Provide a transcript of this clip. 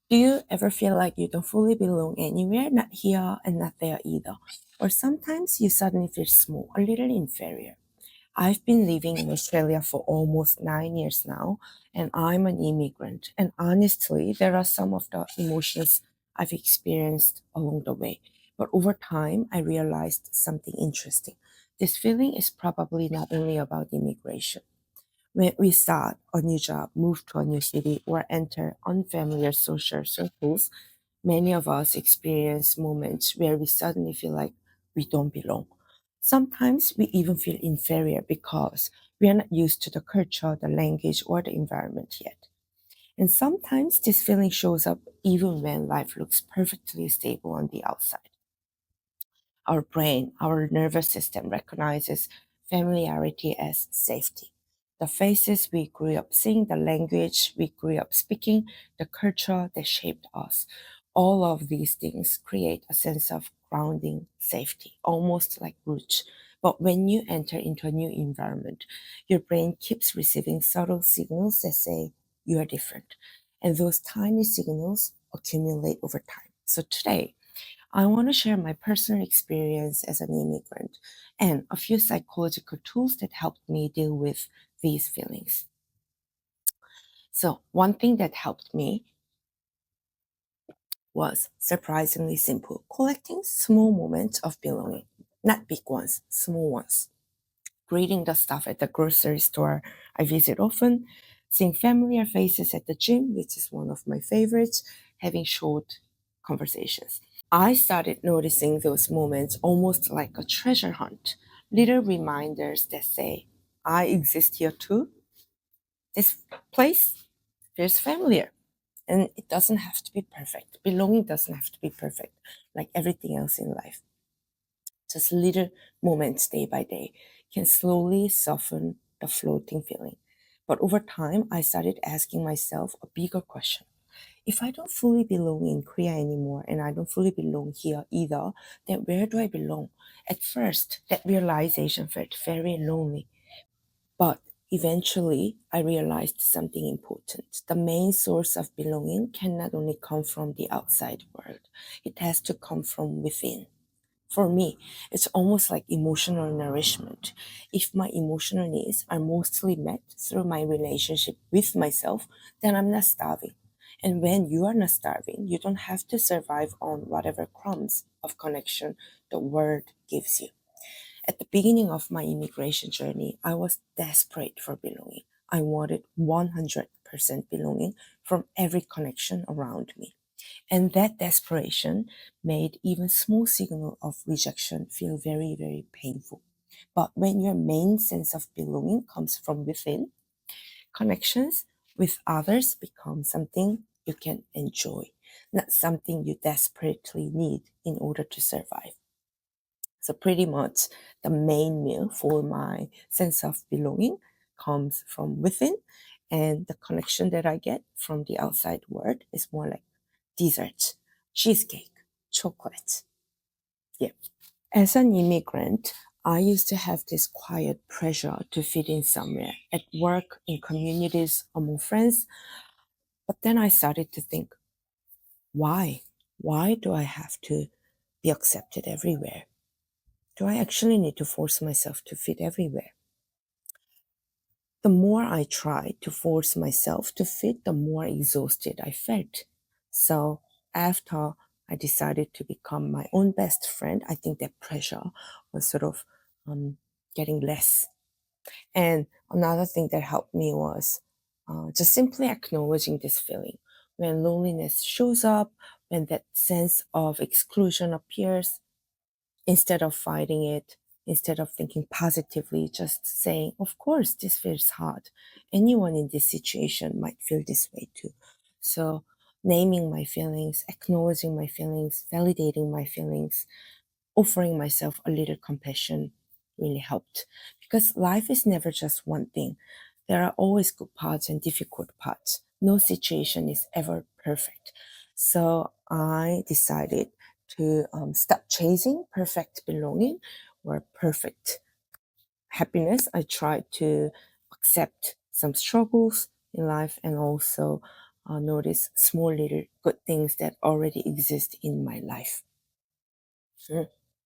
Do you ever feel like you don't fully belong anywhere, not here and not there either? Or sometimes you suddenly feel small, a little inferior. I've been living in Australia for almost 9 years now, and I'm an immigrant. And honestly, there are some of the emotions I've experienced along the way. But over time, I realized something interesting. This feeling is probably not only about immigration. When we start a new job, move to a new city, or enter unfamiliar social circles, many of us experience moments where we suddenly feel like we don't belong. Sometimes we even feel inferior because we are not used to the culture, the language, or the environment yet. And sometimes this feeling shows up even when life looks perfectly stable on the outside. Our brain, our nervous system recognizes familiarity as safety. The faces we grew up seeing, the language we grew up speaking, the culture that shaped us. All of these things create a sense of grounding safety, almost like roots. But when you enter into a new environment, your brain keeps receiving subtle signals that say you are different. And those tiny signals accumulate over time. So today, I want to share my personal experience as an immigrant and a few psychological tools that helped me deal with these feelings. So, one thing that helped me was surprisingly simple collecting small moments of belonging, not big ones, small ones. Greeting the staff at the grocery store I visit often, seeing familiar faces at the gym, which is one of my favorites, having short conversations. I started noticing those moments almost like a treasure hunt, little reminders that say, I exist here too. This place feels familiar. And it doesn't have to be perfect. Belonging doesn't have to be perfect, like everything else in life. Just little moments day by day can slowly soften the floating feeling. But over time, I started asking myself a bigger question. If I don't fully belong in Korea anymore and I don't fully belong here either, then where do I belong? At first, that realization felt very lonely. But eventually, I realized something important. The main source of belonging can not only come from the outside world, it has to come from within. For me, it's almost like emotional nourishment. If my emotional needs are mostly met through my relationship with myself, then I'm not starving. And when you are not starving, you don't have to survive on whatever crumbs of connection the world gives you. At the beginning of my immigration journey, I was desperate for belonging. I wanted 100% belonging from every connection around me. And that desperation made even small signal of rejection feel very, very painful. But when your main sense of belonging comes from within, connections with others become something you can enjoy, not something you desperately need in order to survive. So pretty much the main meal for my sense of belonging comes from within, and the connection that I get from the outside world is more like desserts, cheesecake, chocolate. Yeah. As an immigrant, I used to have this quiet pressure to fit in somewhere at work, in communities, among friends. But then I started to think, why? Why do I have to be accepted everywhere? Do I actually need to force myself to fit everywhere? The more I tried to force myself to fit, the more exhausted I felt. So after I decided to become my own best friend, I think that pressure was sort of um, getting less. And another thing that helped me was just simply acknowledging this feeling. When loneliness shows up, when that sense of exclusion appears, instead of fighting it, instead of thinking positively, just saying, of course, this feels hard. Anyone in this situation might feel this way too. So, naming my feelings, acknowledging my feelings, validating my feelings, offering myself a little compassion really helped. Because life is never just one thing, there are always good parts and difficult parts. No situation is ever perfect. So I decided to stop chasing perfect belonging or perfect happiness. I tried to accept some struggles in life and also notice small little good things that already exist in my life.